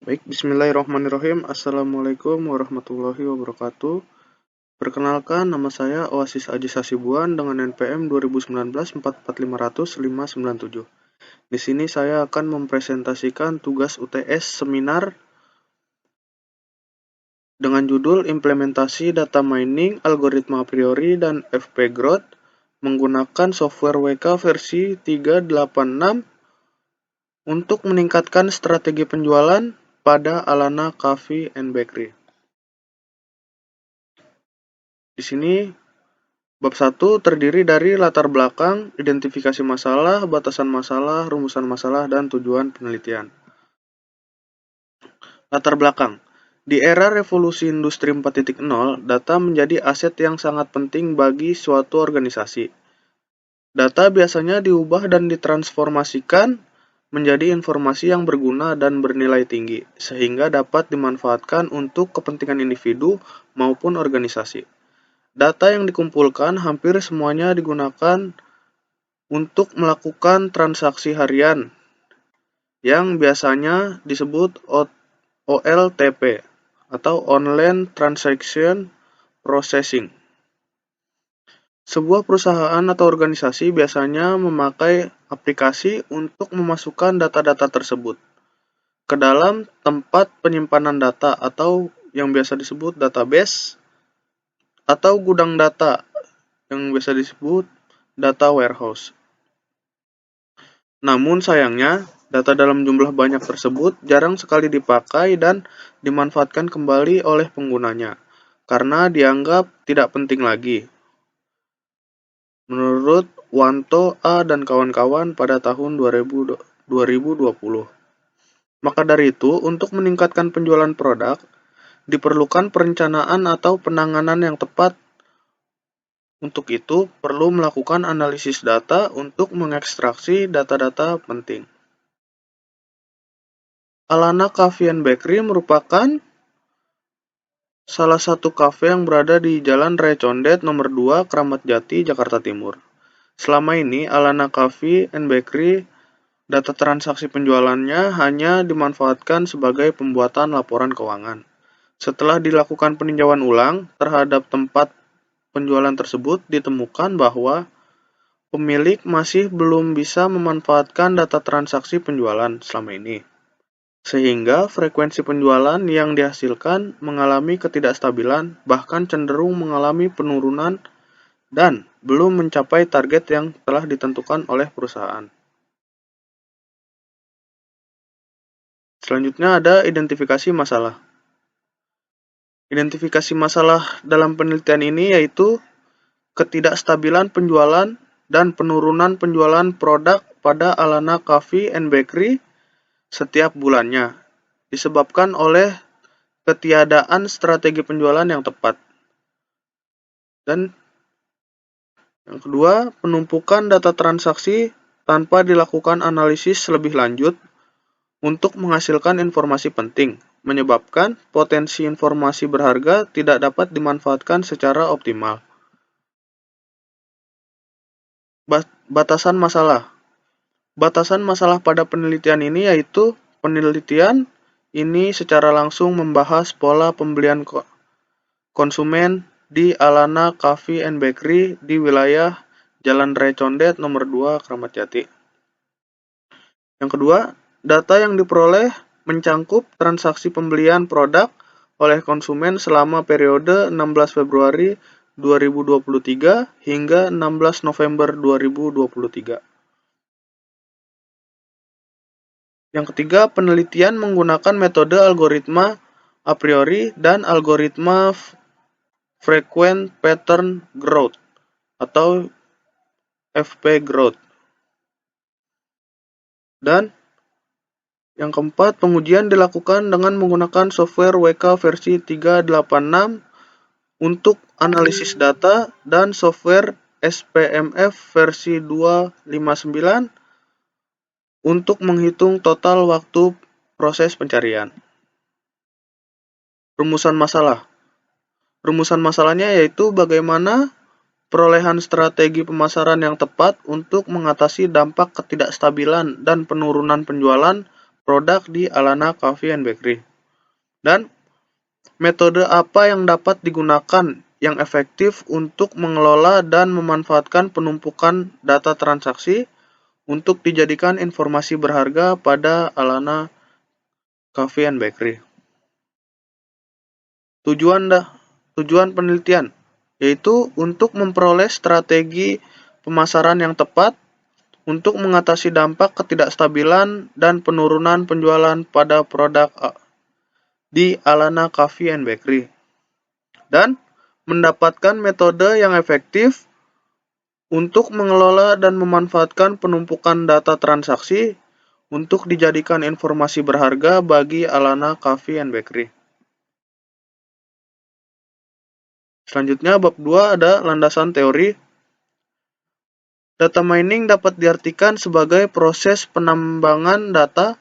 Baik, bismillahirrahmanirrahim. Assalamualaikum warahmatullahi wabarakatuh. Perkenalkan, nama saya Oasis Aji Hasibuan dengan NPM 2019 44500597. Di sini saya akan mempresentasikan tugas UTS seminar dengan judul Implementasi Data Mining, Algoritma a priori, dan FP Growth menggunakan software WK versi 386 untuk meningkatkan strategi penjualan pada Alana Coffee and Bakery. Di sini bab 1 terdiri dari latar belakang, identifikasi masalah, batasan masalah, rumusan masalah, dan tujuan penelitian. Latar belakang. Di era revolusi industri 4.0, data menjadi aset yang sangat penting bagi suatu organisasi. Data biasanya diubah dan ditransformasikan menjadi informasi yang berguna dan bernilai tinggi, sehingga dapat dimanfaatkan untuk kepentingan individu maupun organisasi. Data yang dikumpulkan hampir semuanya digunakan untuk melakukan transaksi harian yang biasanya disebut OLTP atau Online Transaction Processing. Sebuah perusahaan atau organisasi biasanya memakai aplikasi untuk memasukkan data-data tersebut ke dalam tempat penyimpanan data atau yang biasa disebut database atau gudang data yang biasa disebut data warehouse. Namun sayangnya, data dalam jumlah banyak tersebut jarang sekali dipakai dan dimanfaatkan kembali oleh penggunanya, karena dianggap tidak penting lagi. Menurut Wanto A. dan kawan-kawan pada tahun 2020. Maka dari itu, untuk meningkatkan penjualan produk, diperlukan perencanaan atau penanganan yang tepat. Untuk itu, perlu melakukan analisis data untuk mengekstraksi data-data penting. Alana Coffee and Bakery merupakan salah satu kafe yang berada di Jalan Raya Condet nomor 2, Kramat Jati, Jakarta Timur. Selama ini, Alana Coffee and Bakery data transaksi penjualannya hanya dimanfaatkan sebagai pembuatan laporan keuangan. Setelah dilakukan peninjauan ulang terhadap tempat penjualan tersebut, ditemukan bahwa pemilik masih belum bisa memanfaatkan data transaksi penjualan selama ini. Sehingga frekuensi penjualan yang dihasilkan mengalami ketidakstabilan, bahkan cenderung mengalami penurunan dan belum mencapai target yang telah ditentukan oleh perusahaan. Selanjutnya ada identifikasi masalah. Identifikasi masalah dalam penelitian ini yaitu ketidakstabilan penjualan dan penurunan penjualan produk pada Alana Coffee and Bakery setiap bulannya, disebabkan oleh ketiadaan strategi penjualan yang tepat. Dan yang kedua, penumpukan data transaksi tanpa dilakukan analisis lebih lanjut untuk menghasilkan informasi penting, menyebabkan potensi informasi berharga tidak dapat dimanfaatkan secara optimal. Batasan masalah. Batasan masalah pada penelitian ini yaitu penelitian ini secara langsung membahas pola pembelian konsumen di Alana Coffee and Bakery di wilayah Jalan Raya Condet nomor 2, Kramat Jati. Yang kedua, data yang diperoleh mencangkup transaksi pembelian produk oleh konsumen selama periode 16 Februari 2023 hingga 16 November 2023. Yang ketiga, penelitian menggunakan metode algoritma a priori dan algoritma frequent pattern growth atau FP growth. Dan yang keempat, pengujian dilakukan dengan menggunakan software WK versi 386 untuk analisis data dan software SPMF versi 259 untuk menghitung total waktu proses pencarian. Rumusan masalah. Rumusan masalahnya yaitu bagaimana perolehan strategi pemasaran yang tepat untuk mengatasi dampak ketidakstabilan dan penurunan penjualan produk di Alana Coffee and Bakery. Dan metode apa yang dapat digunakan yang efektif untuk mengelola dan memanfaatkan penumpukan data transaksi untuk dijadikan informasi berharga pada Alana Coffee and Bakery. Tujuan penelitian yaitu untuk memperoleh strategi pemasaran yang tepat untuk mengatasi dampak ketidakstabilan dan penurunan penjualan pada produk di Alana Coffee and Bakery, dan mendapatkan metode yang efektif untuk mengelola dan memanfaatkan penumpukan data transaksi untuk dijadikan informasi berharga bagi Alana Coffee and Bakery. Selanjutnya, bab 2 ada landasan teori. Data mining dapat diartikan sebagai proses penambangan data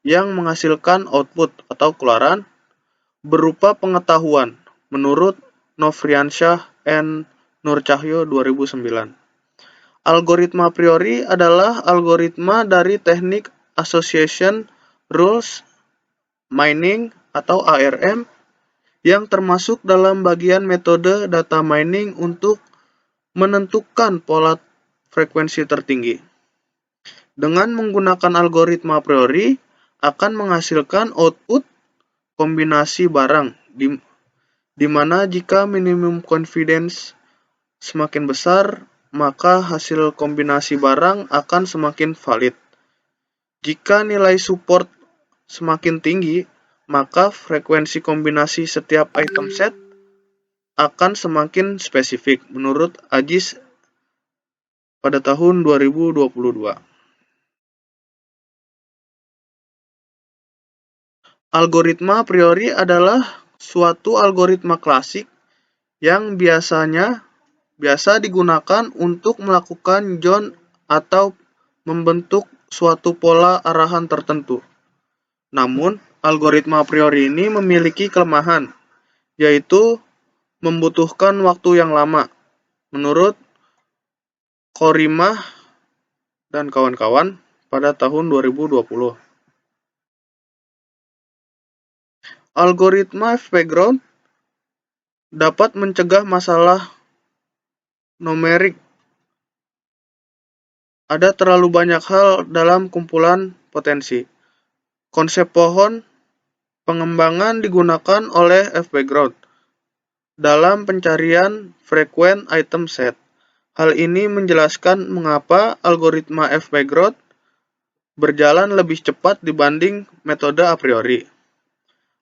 yang menghasilkan output atau keluaran berupa pengetahuan menurut Novriansyah and Nurcahyo 2009. Algoritma a priori adalah algoritma dari teknik Association Rules Mining atau ARM yang termasuk dalam bagian metode data mining untuk menentukan pola frekuensi tertinggi. Dengan menggunakan algoritma a priori akan menghasilkan output kombinasi barang di mana jika minimum confidence semakin besar, maka hasil kombinasi barang akan semakin valid. Jika nilai support semakin tinggi, maka frekuensi kombinasi setiap item set akan semakin spesifik menurut Ajis pada tahun 2022. Algoritma a priori adalah suatu algoritma klasik yang biasa digunakan untuk melakukan join atau membentuk suatu pola arahan tertentu. Namun, algoritma a priori ini memiliki kelemahan, yaitu membutuhkan waktu yang lama, menurut Khorimah dan kawan-kawan pada tahun 2020. Algoritma F-background dapat mencegah masalah numerik. Ada terlalu banyak hal dalam kumpulan potensi. Konsep pohon pengembangan digunakan oleh F-background dalam pencarian frequent item set. Hal ini menjelaskan mengapa algoritma F-background berjalan lebih cepat dibanding metode a priori.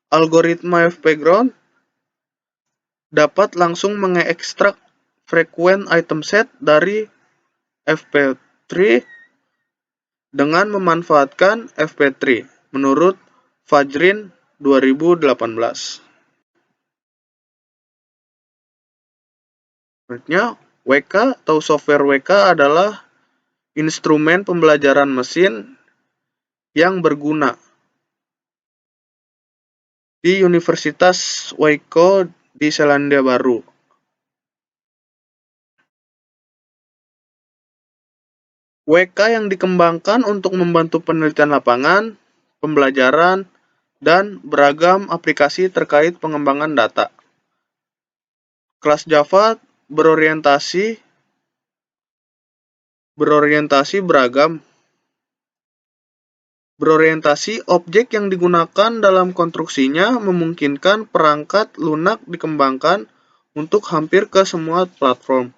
Algoritma F-background dapat langsung mengekstrak frequent item set dari FP3 dengan memanfaatkan FP3 menurut Fajrin 2018. Selanjutnya, WK atau software WK adalah instrumen pembelajaran mesin yang berguna di Universitas Waiko di Selandia Baru. WK yang dikembangkan untuk membantu penelitian lapangan, pembelajaran, dan beragam aplikasi terkait pengembangan data. Kelas Java berorientasi objek yang digunakan dalam konstruksinya memungkinkan perangkat lunak dikembangkan untuk hampir ke semua platform.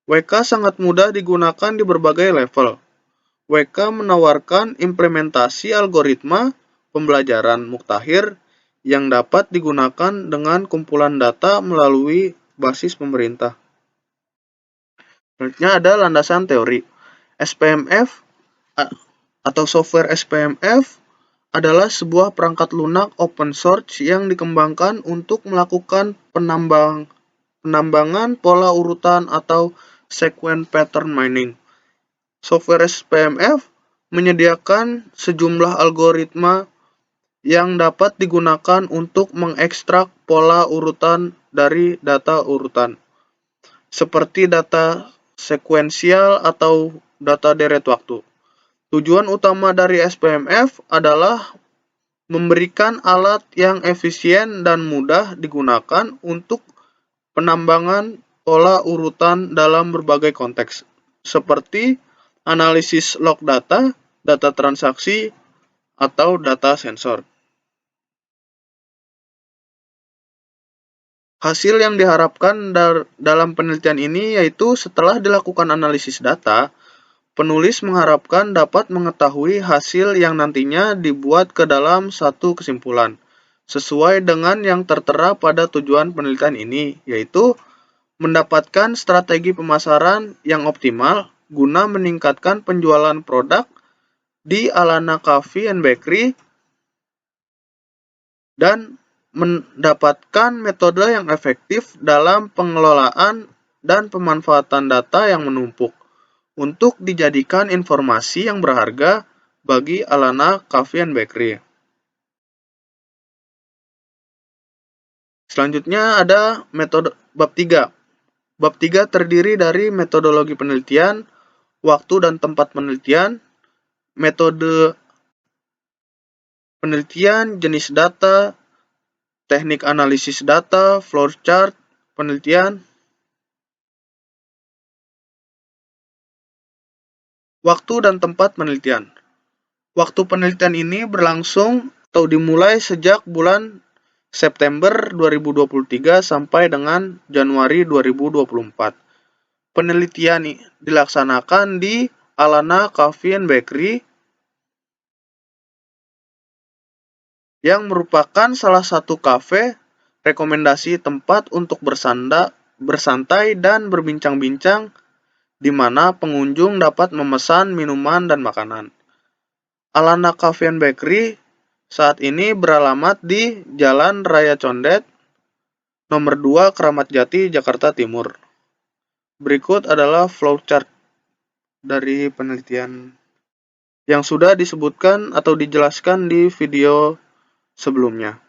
WK sangat mudah digunakan di berbagai level. WK menawarkan implementasi algoritma pembelajaran muktahir yang dapat digunakan dengan kumpulan data melalui basis pemerintah. Selanjutnya ada landasan teori. SPMF atau software SPMF adalah sebuah perangkat lunak open source yang dikembangkan untuk melakukan penambangan pola urutan atau sequence pattern mining. Software SPMF menyediakan sejumlah algoritma yang dapat digunakan untuk mengekstrak pola urutan dari data urutan, seperti data sekuensial atau data deret waktu. Tujuan utama dari SPMF adalah memberikan alat yang efisien dan mudah digunakan untuk penambangan pola urutan dalam berbagai konteks, seperti analisis log data, data transaksi, atau data sensor. Hasil yang diharapkan dalam penelitian ini yaitu setelah dilakukan analisis data, penulis mengharapkan dapat mengetahui hasil yang nantinya dibuat ke dalam satu kesimpulan, sesuai dengan yang tertera pada tujuan penelitian ini, yaitu mendapatkan strategi pemasaran yang optimal guna meningkatkan penjualan produk di Alana Coffee and Bakery dan mendapatkan metode yang efektif dalam pengelolaan dan pemanfaatan data yang menumpuk untuk dijadikan informasi yang berharga bagi Alana Coffee and Bakery. Selanjutnya ada metode bab 3. Bab 3 terdiri dari metodologi penelitian, waktu dan tempat penelitian, metode penelitian, jenis data, teknik analisis data, flowchart, penelitian. Waktu dan tempat penelitian. Waktu penelitian ini berlangsung atau dimulai sejak bulan September 2023 sampai dengan Januari 2024. Penelitian dilaksanakan di Alana Coffee and Bakery yang merupakan salah satu kafe rekomendasi tempat untuk bersantai dan berbincang-bincang di mana pengunjung dapat memesan minuman dan makanan. Alana Coffee and Bakery saat ini beralamat di Jalan Raya Condet, nomor 2, Kramat Jati, Jakarta Timur. Berikut adalah flowchart dari penelitian yang sudah disebutkan atau dijelaskan di video sebelumnya.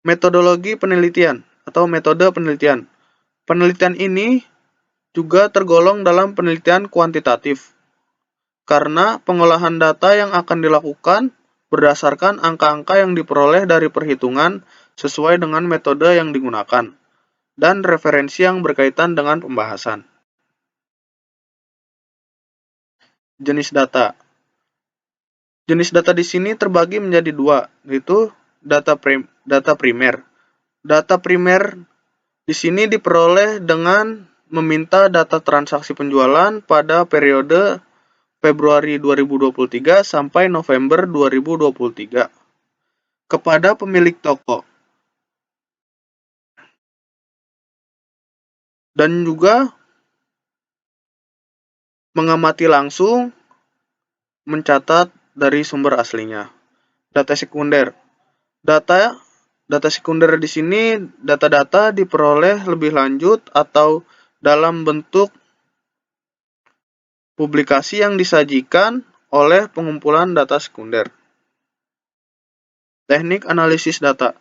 Metodologi penelitian atau metode penelitian. Penelitian ini juga tergolong dalam penelitian kuantitatif karena pengolahan data yang akan dilakukan berdasarkan angka-angka yang diperoleh dari perhitungan sesuai dengan metode yang digunakan dan referensi yang berkaitan dengan pembahasan. Jenis data. Jenis data di sini terbagi menjadi dua, yaitu data primer. Data primer di sini diperoleh dengan meminta data transaksi penjualan pada periode Februari 2023 sampai November 2023 kepada pemilik toko. Dan juga mengamati langsung, mencatat dari sumber aslinya. Data sekunder. Data sekunder di sini data-data diperoleh lebih lanjut atau dalam bentuk publikasi yang disajikan oleh pengumpulan data sekunder. Teknik analisis data.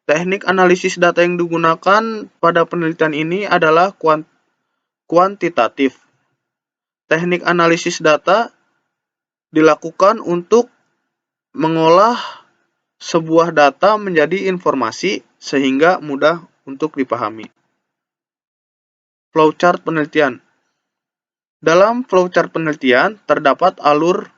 Teknik analisis data yang digunakan pada penelitian ini adalah kuantitatif. Teknik analisis data dilakukan untuk mengolah sebuah data menjadi informasi sehingga mudah untuk dipahami. Flowchart penelitian. Dalam flowchart penelitian terdapat alur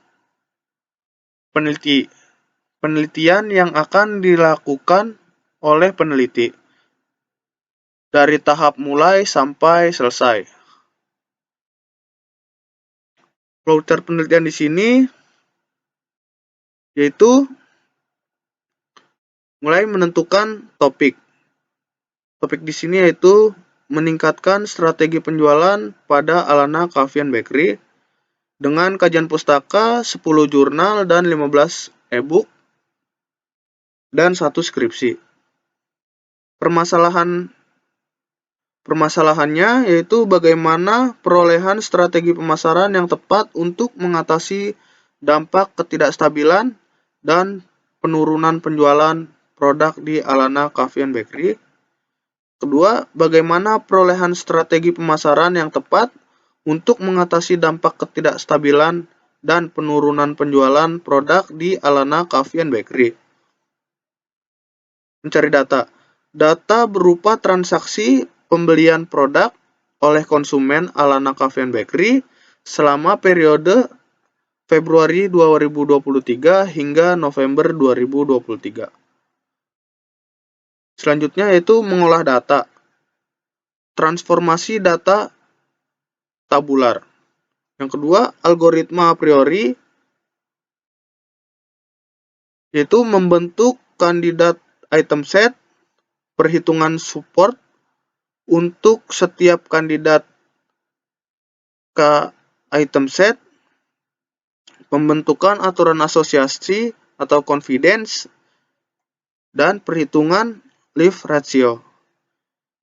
penelitian yang akan dilakukan oleh peneliti dari tahap mulai sampai selesai. Flowchart penelitian di sini yaitu mulai menentukan topik. Topik di sini yaitu meningkatkan strategi penjualan pada Alana Coffee and Bakery dengan kajian pustaka, 10 jurnal dan 15 e-book dan 1 skripsi. Permasalahannya yaitu bagaimana perolehan strategi pemasaran yang tepat untuk mengatasi dampak ketidakstabilan dan penurunan penjualan produk di Alana Coffee and Bakery. Kedua, bagaimana perolehan strategi pemasaran yang tepat untuk mengatasi dampak ketidakstabilan dan penurunan penjualan produk di Alana Coffee and Bakery. Mencari data. Data berupa transaksi pembelian produk oleh konsumen Alana Coffee and Bakery selama periode Februari 2023 hingga November 2023. Selanjutnya yaitu mengolah data. Transformasi data tabular. Yang kedua, algoritma a priori, yaitu membentuk kandidat item set, perhitungan support untuk setiap kandidat ke item set, pembentukan aturan asosiasi atau confidence, dan perhitungan leave ratio.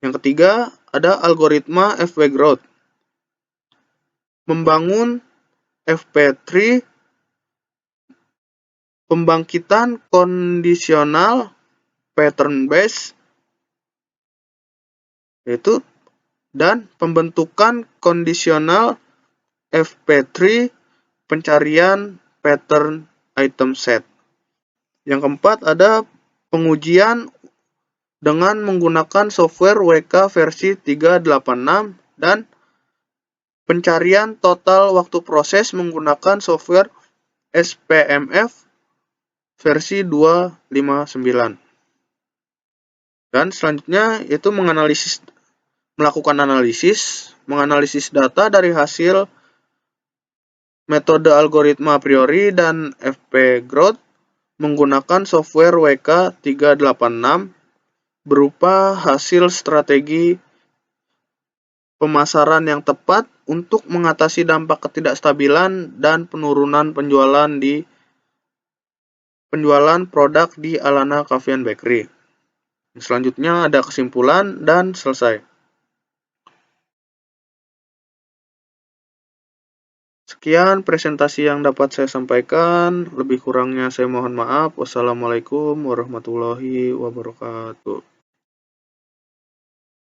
Yang ketiga, ada algoritma FP growth. Membangun FP3, pembangkitan kondisional pattern base, yaitu dan pembentukan kondisional FP3 pencarian pattern item set. Yang keempat ada pengujian dengan menggunakan software WK versi 386 dan pencarian total waktu proses menggunakan software SPMF versi 259. Dan selanjutnya itu melakukan menganalisis data dari hasil metode algoritma a priori dan FP growth menggunakan software WK 386 berupa hasil strategi pemasaran yang tepat untuk mengatasi dampak ketidakstabilan dan penurunan penjualan produk di Alana Coffee and Bakery. Selanjutnya ada kesimpulan dan selesai. Sekian presentasi yang dapat saya sampaikan. Lebih kurangnya saya mohon maaf. Wassalamualaikum warahmatullahi wabarakatuh.